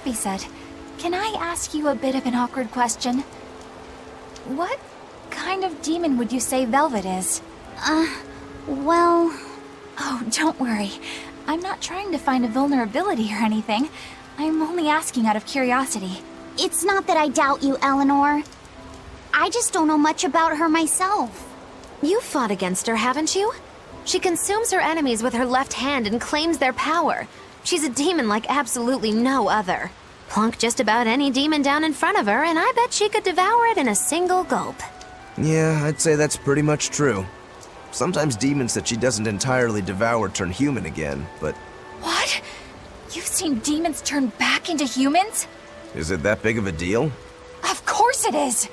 Laffy said. Can I ask you a bit of an awkward question? What kind of demon would you say Velvet is? Well... Oh, don't worry. I'm not trying to find a vulnerability or anything. I'm only asking out of curiosity. It's not that I doubt you, Eleanor. I just don't know much about her myself. You've fought against her, haven't you? She consumes her enemies with her left hand and claims their power. She's a demon like absolutely no other. Plunk just about any demon down in front of her, and I bet she could devour it in a single gulp. Yeah, I'd say that's pretty much true. Sometimes demons that she doesn't entirely devour turn human again, but... What? You've seen demons turn back into humans? Is it that big of a deal? Of course it is!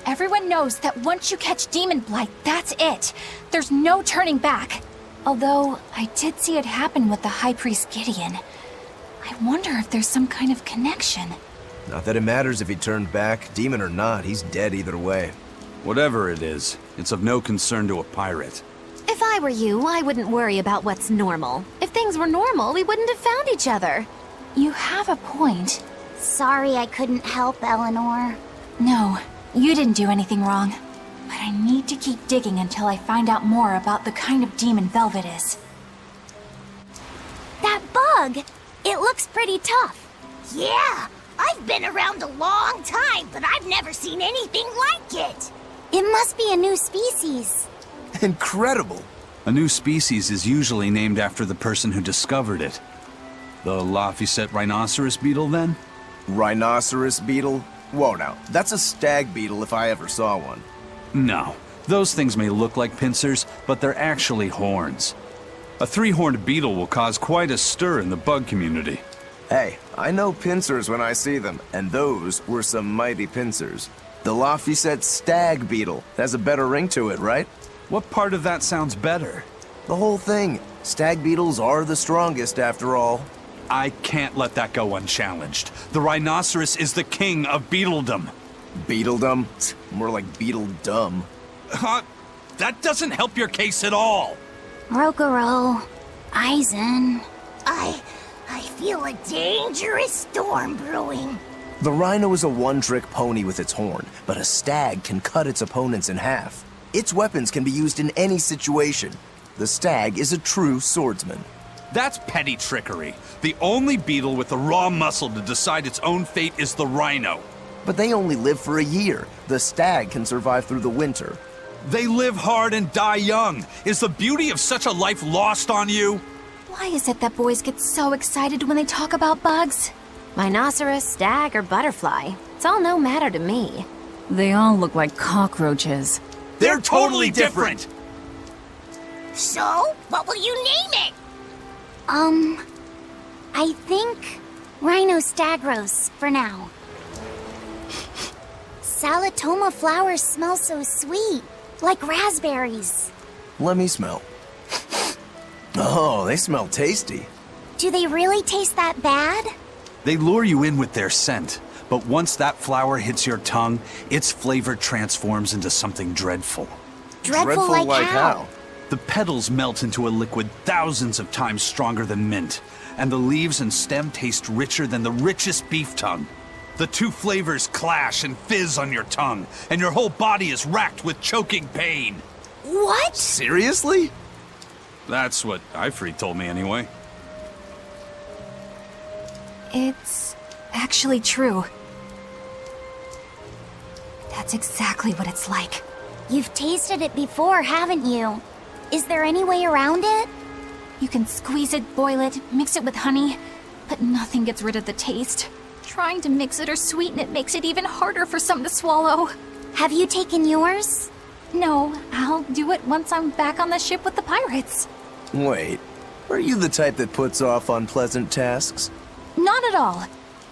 Everyone knows that once you catch Daemonblight, that's it. There's no turning back. Although, I did see it happen with the High Priest Gideon. I wonder if there's some kind of connection. Not that it matters if he turned back, demon or not, he's dead either way. Whatever it is, it's of no concern to a pirate. If I were you, I wouldn't worry about what's normal. If things were normal, we wouldn't have found each other. You have a point. Sorry I couldn't help, Eleanor. No, you didn't do anything wrong. But I need to keep digging until I find out more about the kind of demon Velvet is. That bug! It looks pretty tough. Yeah, I've been around a long time, but I've never seen anything like it. It must be a new species. Incredible! A new species is usually named after the person who discovered it. The Laphicet rhinoceros beetle, then? Rhinoceros beetle? Whoa now, that's a stag beetle if I ever saw one. No. Those things may look like pincers, but they're actually horns. A three-horned beetle will cause quite a stir in the bug community. Hey, I know pincers when I see them, and those were some mighty pincers. The Laphicet stag beetle has a better ring to it, right? What part of that sounds better? The whole thing. Stag beetles are the strongest after all. I can't let that go unchallenged. The rhinoceros is the king of beetledom. Beetledom? More like beetle dumb. That doesn't help your case at all. Rokuro, Aizen. I feel a dangerous storm brewing. The rhino is a one-trick pony with its horn, but a stag can cut its opponents in half. Its weapons can be used in any situation. The stag is a true swordsman. That's petty trickery. The only beetle with the raw muscle to decide its own fate is the rhino. But they only live for a year. The stag can survive through the winter. They live hard and die young. Is the beauty of such a life lost on you? Why is it that boys get so excited when they talk about bugs? Rhinoceros, stag, or butterfly. It's all no matter to me. They all look like cockroaches. They're totally different! So, what will you name it? I think Rhinostagros for now. Salatoma flowers smell so sweet, like raspberries. Let me smell. Oh, they smell tasty. Do they really taste that bad? They lure you in with their scent, but once that flower hits your tongue, its flavor transforms into something dreadful. Dreadful like how? The petals melt into a liquid thousands of times stronger than mint, and the leaves and stem taste richer than the richest beef tongue. The two flavors clash and fizz on your tongue, and your whole body is racked with choking pain. What? Seriously? That's what Ifrit told me anyway. It's actually true. That's exactly what it's like. You've tasted it before, haven't you? Is there any way around it? You can squeeze it, boil it, mix it with honey, but nothing gets rid of the taste. Trying to mix it or sweeten it makes it even harder for some to swallow. Have you taken yours? No, I'll do it once I'm back on the ship with the pirates. Wait, are you the type that puts off unpleasant tasks? Not at all.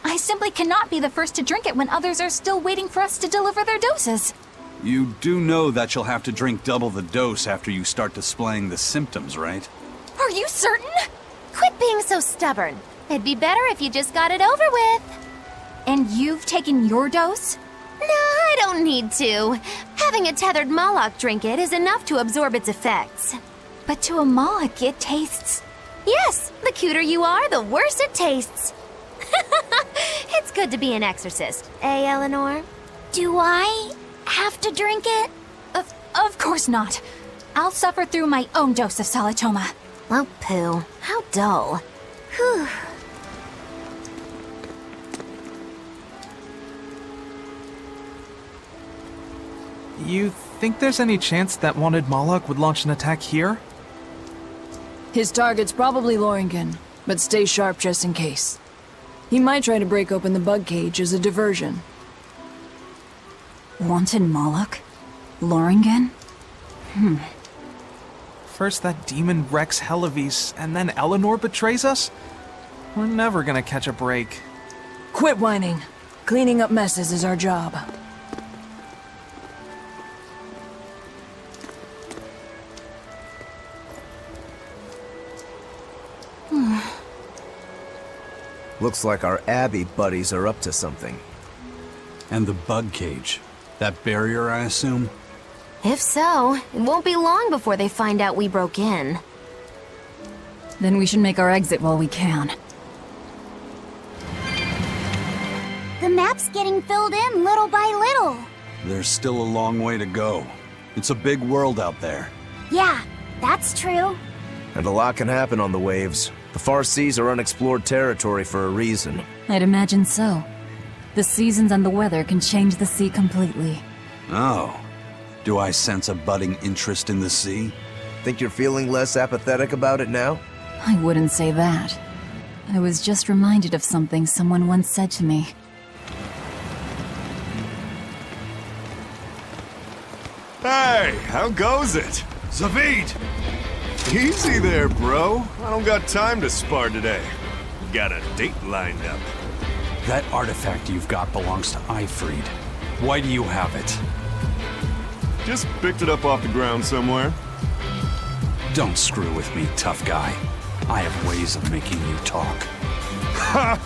I simply cannot be the first to drink it when others are still waiting for us to deliver their doses. You do know that you'll have to drink double the dose after you start displaying the symptoms, right? Are you certain? Quit being so stubborn. It'd be better if you just got it over with. And you've taken your dose? No, I don't need to. Having a tethered Malak drink it is enough to absorb its effects. But to a Malak, it tastes... Yes, the cuter you are, the worse it tastes. it's good to be an exorcist, eh, Eleanor? Do I have to drink it? Of course not. I'll suffer through my own dose of Salatoma. Oh, pooh. How dull. Whew. You think there's any chance that wanted Malak would launch an attack here? His target's probably Loringen, but stay sharp just in case. He might try to break open the bug cage as a diversion. Wanted Malak? Loringen? First that demon Rex Helavis, and then Eleanor betrays us? We're never gonna catch a break. Quit whining. Cleaning up messes is our job. Looks like our Abbey buddies are up to something. And the bug cage. That barrier, I assume? If so, it won't be long before they find out we broke in. Then we should make our exit while we can. The map's getting filled in little by little. There's still a long way to go. It's a big world out there. Yeah, that's true. And a lot can happen on the waves. The far seas are unexplored territory for a reason. I'd imagine so. The seasons and the weather can change the sea completely. Oh. Do I sense a budding interest in the sea? Think you're feeling less apathetic about it now? I wouldn't say that. I was just reminded of something someone once said to me. Hey, how goes it? Zaveid! Easy there, bro. I don't got time to spar today. Got a date lined up. That artifact you've got belongs to Siegfried. Why do you have it? Just picked it up off the ground somewhere. Don't screw with me, tough guy. I have ways of making you talk. Ha!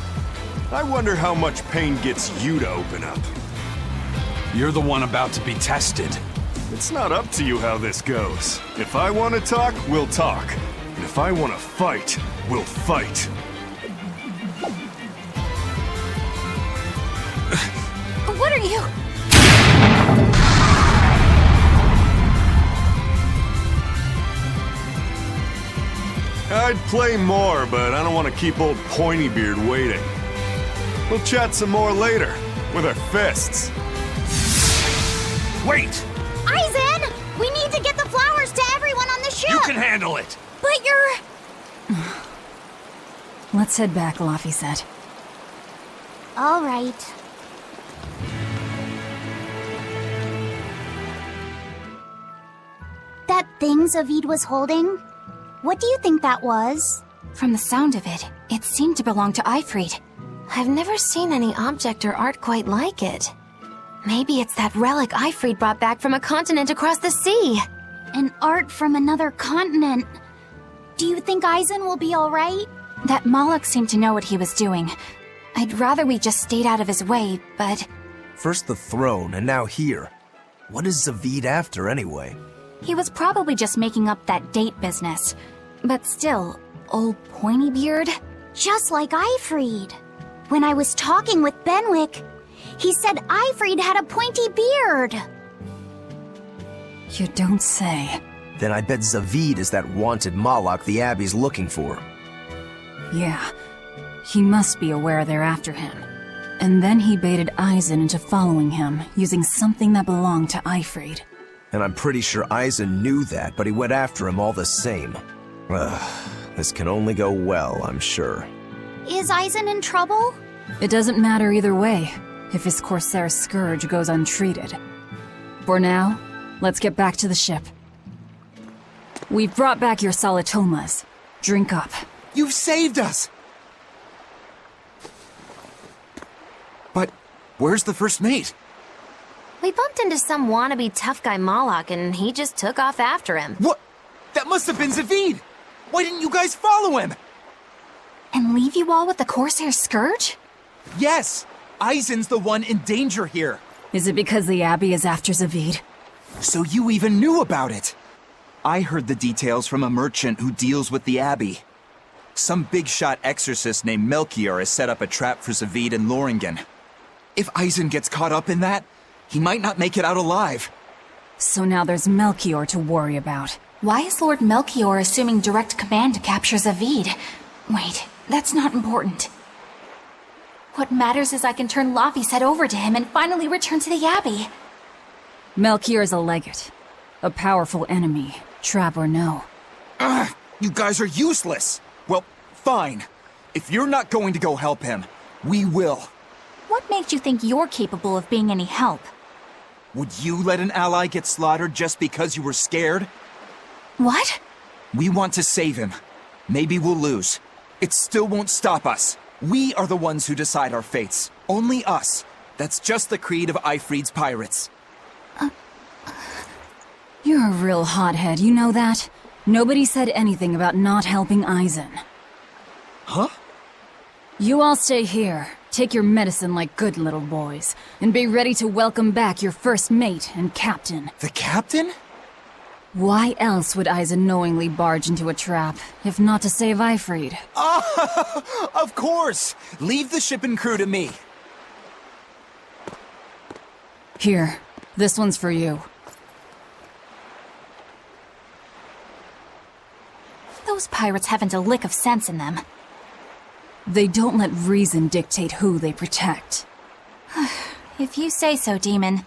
I wonder how much pain gets you to open up. You're the one about to be tested. It's not up to you how this goes. If I want to talk, we'll talk. And if I want to fight, we'll fight. What are you? I'd play more, but I don't want to keep old Pointybeard waiting. We'll chat some more later, with our fists. Wait! Aizen! We need to get the flowers to everyone on the ship! You can handle it! But you're... Let's head back, Laffy said. All right. That thing Zaveid was holding? What do you think that was? From the sound of it, it seemed to belong to Siegfried. I've never seen any object or art quite like it. Maybe it's that relic Siegfried brought back from a continent across the sea. An art from another continent. Do you think Aizen will be all right? That Malak seemed to know what he was doing. I'd rather we just stayed out of his way, but... First the throne, and now here. What is Zaveid after, anyway? He was probably just making up that date business. But still, old Pointybeard? Just like Siegfried. When I was talking with Benwick, he said Siegfried had a pointy beard. You don't say. Then I bet Zaveid is that wanted Malak the Abbey's looking for. Yeah. He must be aware they're after him. And then he baited Aizen into following him, using something that belonged to Siegfried. And I'm pretty sure Aizen knew that, but he went after him all the same. This can only go well, I'm sure. Is Aizen in trouble? It doesn't matter either way, if his Corsair scourge goes untreated. For now, let's get back to the ship. We've brought back your Salatomas. Drink up. You've saved us! But where's the first mate? We bumped into some wannabe tough guy Malak and he just took off after him. What? That must have been Zaveid! Why didn't you guys follow him? And leave you all with the Corsair Scourge? Yes! Aizen's the one in danger here. Is it because the Abbey is after Zaveid? So you even knew about it? I heard the details from a merchant who deals with the Abbey. Some big-shot exorcist named Melchior has set up a trap for Zaveid and Loringen. If Eisen gets caught up in that, he might not make it out alive. So now there's Melchior to worry about. Why is Lord Melchior assuming direct command to capture Zaveid? Wait, that's not important. What matters is I can turn Laphicet over to him and finally return to the Abbey. Melchior is a legate. A powerful enemy, trap or no. Ugh, you guys are useless! Well, fine. If you're not going to go help him, we will. What makes you think you're capable of being any help? Would you let an ally get slaughtered just because you were scared? What? We want to save him. Maybe we'll lose. It still won't stop us. We are the ones who decide our fates. Only us. That's just the creed of Ifrid's pirates. You're a real hothead, you know that? Nobody said anything about not helping Eisen. Huh? You all stay here, take your medicine like good little boys, and be ready to welcome back your first mate and captain. The captain? Why else would Eisen knowingly barge into a trap, if not to save Ifrid? Oh, of course! Leave the ship and crew to me. Here, this one's for you. Those pirates haven't a lick of sense in them. They don't let reason dictate who they protect. If you say so, Demon.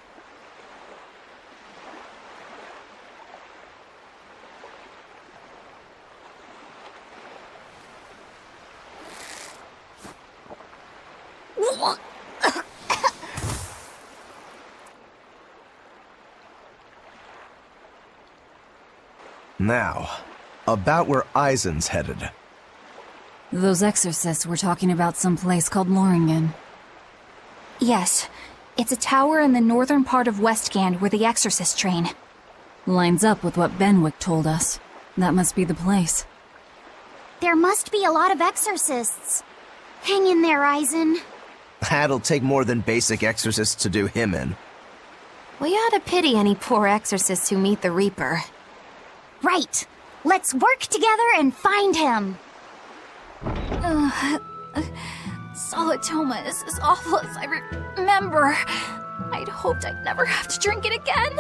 Now, about where Eisen's headed. Those exorcists were talking about some place called Loringen. Yes, it's a tower in the northern part of Westgand where the Exorcists train. Lines up with what Benwick told us. That must be the place. There must be a lot of exorcists. Hang in there, Eisen. That'll take more than basic exorcists to do him in. We ought to pity any poor exorcists who meet the Reaper. Right. Let's work together and find him. Solitoma is as awful as I remember. I'd hoped I'd never have to drink it again.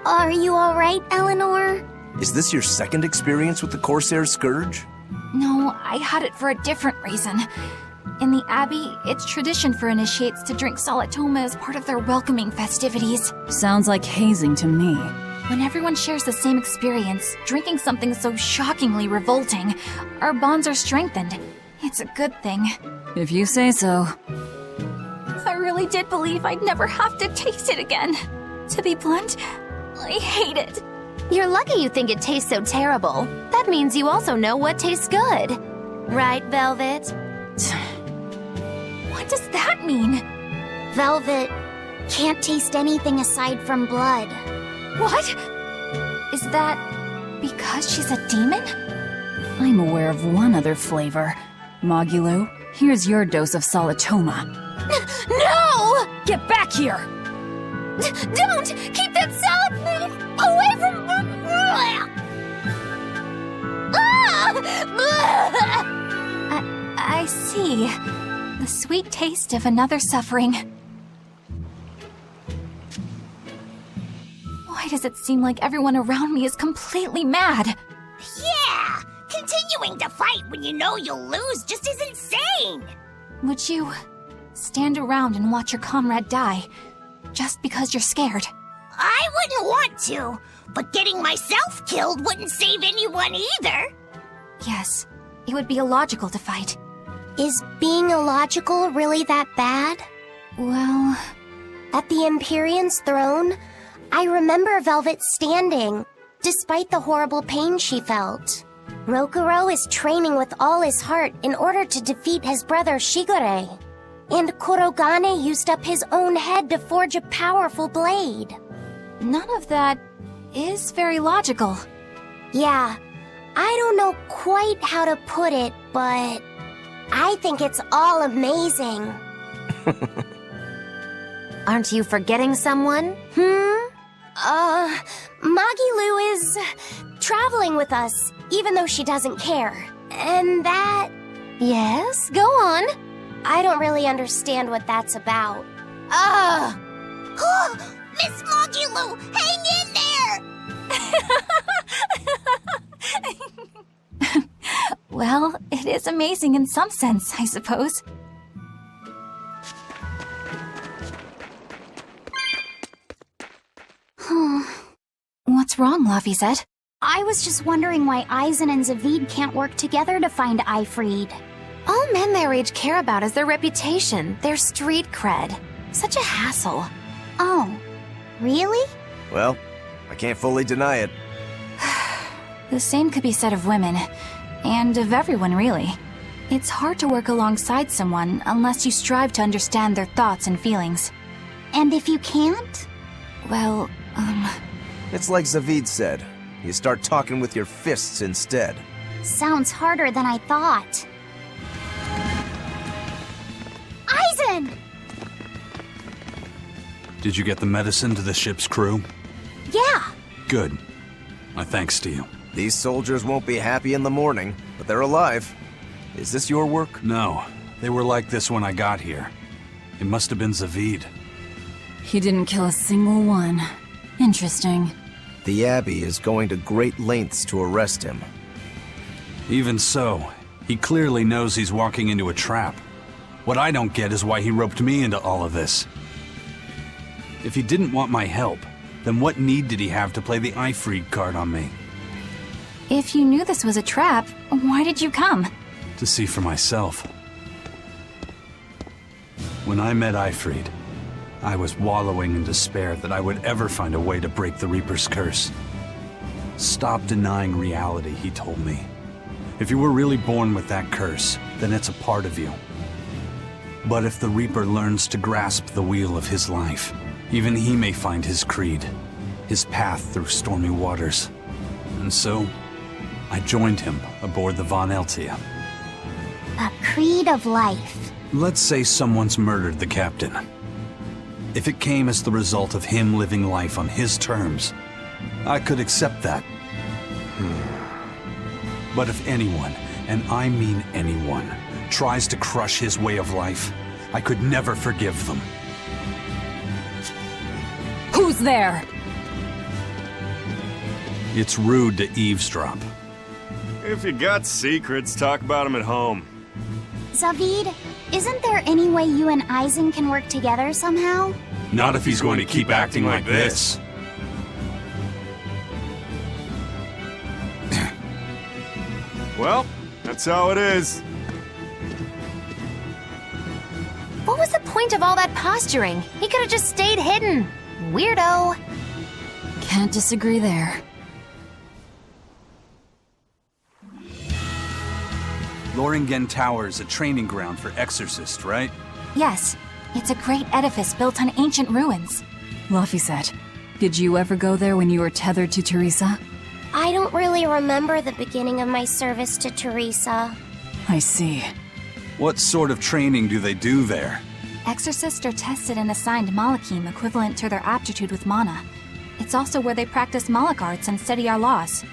Are you alright, Eleanor? Is this your second experience with the Corsair Scourge? No, I had it for a different reason. In the Abbey, it's tradition for initiates to drink Solitoma as part of their welcoming festivities. Sounds like hazing to me. When everyone shares the same experience, drinking something so shockingly revolting, our bonds are strengthened. It's a good thing. If you say so. I really did believe I'd never have to taste it again. To be blunt, I hate it. You're lucky you think it tastes so terrible. That means you also know what tastes good. Right, Velvet? What does that mean? Velvet can't taste anything aside from blood. What? Is that because she's a demon? I'm aware of one other flavor. Mogulu, here's your dose of Solitoma. No! Get back here! Don't! Keep that salad away from... I see. The sweet taste of another suffering. Why does it seem like everyone around me is completely mad? Yeah! Continuing to fight when you know you'll lose just is insane! Would you stand around and watch your comrade die, just because you're scared? I wouldn't want to, but getting myself killed wouldn't save anyone either. Yes, it would be illogical to fight. Is being illogical really that bad? Well... At the Empyrean's throne, I remember Velvet standing, despite the horrible pain she felt. Rokuro is training with all his heart in order to defeat his brother Shigure. And Kurogane used up his own head to forge a powerful blade. None of that is very logical. Yeah, I don't know quite how to put it, but I think it's all amazing. Aren't you forgetting someone? Magilu is traveling with us, even though she doesn't care. And that... Yes, go on. I don't really understand what that's about. Ugh! Miss Mogulu, hang in there! Well, it is amazing in some sense, I suppose. What's wrong, Laphicet? I was just wondering why Eisen and Zaveid can't work together to find Aifread. All men their age care about is their reputation, their street cred. Such a hassle. Oh, really? Well, I can't fully deny it. The same could be said of women, and of everyone, really. It's hard to work alongside someone unless you strive to understand their thoughts and feelings. And if you can't? Well, It's like Zaveid said. You start talking with your fists instead. Sounds harder than I thought. Eisen! Did you get the medicine to the ship's crew? Yeah. Good. My thanks to you. These soldiers won't be happy in the morning, but they're alive. Is this your work? No, they were like this when I got here. It must have been Zaveid. He didn't kill a single one. Interesting. The Abbey is going to great lengths to arrest him. Even so, he clearly knows he's walking into a trap. What I don't get is why he roped me into all of this. If he didn't want my help, then what need did he have to play the Aifread card on me? if you knew this was a trap, why did you come? To see for myself. When I met Aifread, I was wallowing in despair that I would ever find a way to break the Reaper's curse. Stop denying reality, he told me. If you were really born with that curse, then it's a part of you. But if the Reaper learns to grasp the wheel of his life, even he may find his creed, his path through stormy waters. And so, I joined him aboard the Von Eltia. A creed of life. Let's say someone's murdered the captain. If it came as the result of him living life on his terms, I could accept that. But if anyone, and I mean anyone, tries to crush his way of life, I could never forgive them. Who's there? It's rude to eavesdrop. If you got secrets, talk about them at home. Zaveid, isn't there any way you and Eisen can work together somehow? Not if he's going to keep acting like this. Well, that's how it is. What was the point of all that posturing? He could have just stayed hidden. Weirdo. Can't disagree there. Loringen Tower is a training ground for Exorcists, right? Yes, it's a great edifice built on ancient ruins. Laphicet, did you ever go there when you were tethered to Teresa? I don't really remember the beginning of my service to Teresa. I see. What sort of training do they do there? Exorcists are tested and assigned Malakim equivalent to their aptitude with mana. It's also where they practice Malak arts and study our laws.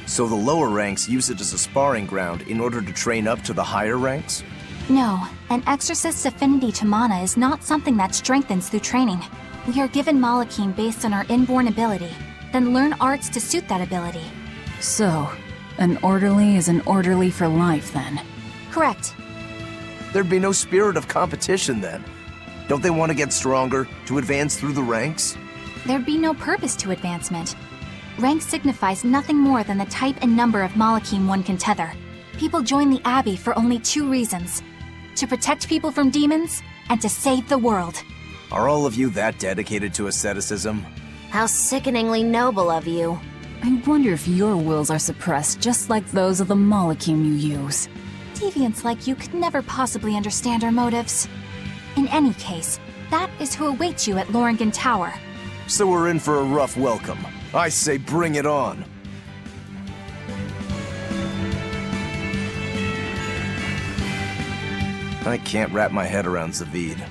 So the lower ranks use it as a sparring ground in order to train up to the higher ranks? No, an exorcist's affinity to mana is not something that strengthens through training. We are given Malakim based on our inborn ability, then learn arts to suit that ability. So, an orderly is an orderly for life, then? Correct. There'd be no spirit of competition then. Don't they want to get stronger, to advance through the ranks? There'd be no purpose to advancement. Rank signifies nothing more than the type and number of Malakim one can tether. People join the Abbey for only 2 reasons: to protect people from demons, and to save the world. Are all of you that dedicated to asceticism? How sickeningly noble of you. I wonder if your wills are suppressed just like those of the Malakim you use. Deviants like you could never possibly understand our motives. In any case, that is who awaits you at Loringen Tower. So we're in for a rough welcome. I say bring it on. I can't wrap my head around Zaveid.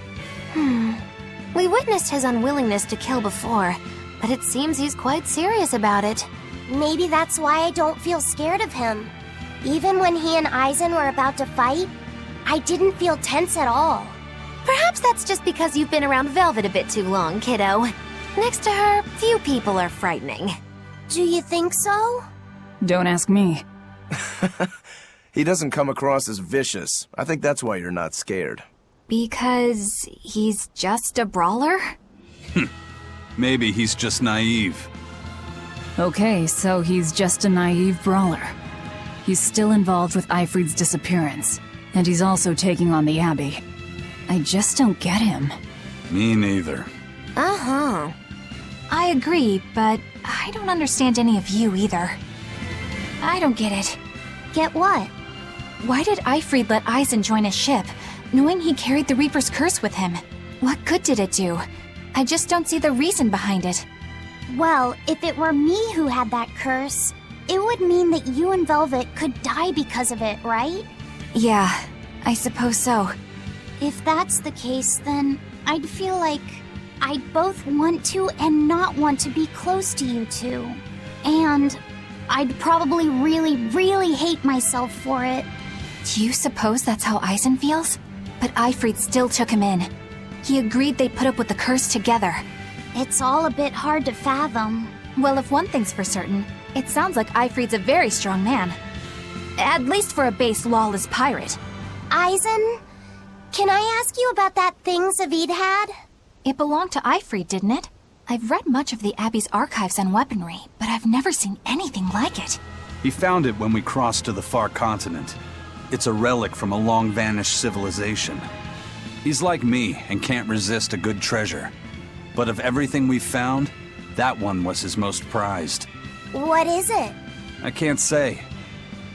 We witnessed his unwillingness to kill before, but it seems he's quite serious about it. Maybe that's why I don't feel scared of him. Even when he and Eisen were about to fight, I didn't feel tense at all. Perhaps that's just because you've been around Velvet a bit too long, kiddo. Next to her, few people are frightening. Do you think so? Don't ask me. He doesn't come across as vicious. I think that's why you're not scared. Because he's just a brawler? Maybe he's just naive. Okay, so he's just a naive brawler. He's still involved with Eifried's disappearance, and he's also taking on the Abbey. I just don't get him. Me neither. Uh-huh. I agree, but I don't understand any of you either. I don't get it. Get what? Why did Eifried let Eisen join his ship, knowing he carried the Reaper's curse with him? What good did it do? I just don't see the reason behind it. Well, if it were me who had that curse, it would mean that you and Velvet could die because of it, right? Yeah, I suppose so. If that's the case, then I'd feel like I'd both want to and not want to be close to you two. And I'd probably really hate myself for it. Do you suppose that's how Eisen feels? But Eifried still took him in. He agreed they'd put up with the curse together. It's all a bit hard to fathom. Well, if one thing's for certain, it sounds like Eifried's a very strong man. At least for a base lawless pirate. Eisen, can I ask you about that thing Zaveid had? It belonged to Eifried, didn't it? I've read much of the Abbey's archives on weaponry, but I've never seen anything like it. He found it when we crossed to the far continent. It's a relic from a long-vanished civilization. He's like me and can't resist a good treasure. But of everything we've found, that one was his most prized. What is it? I can't say.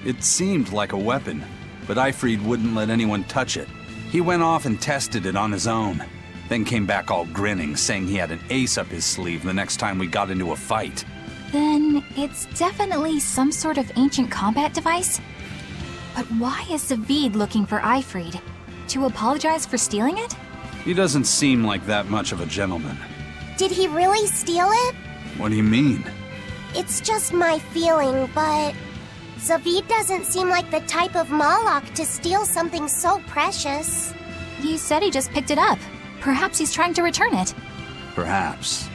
It seemed like a weapon, but Eifried wouldn't let anyone touch it. He went off and tested it on his own, then came back all grinning, saying he had an ace up his sleeve the next time we got into a fight. Then it's definitely some sort of ancient combat device? But why is Zaveid looking for Eifried? To apologize for stealing it? He doesn't seem like that much of a gentleman. Did he really steal it? What do you mean? It's just my feeling, but Zaveid doesn't seem like the type of Malak to steal something so precious. He said he just picked it up. Perhaps he's trying to return it. Perhaps.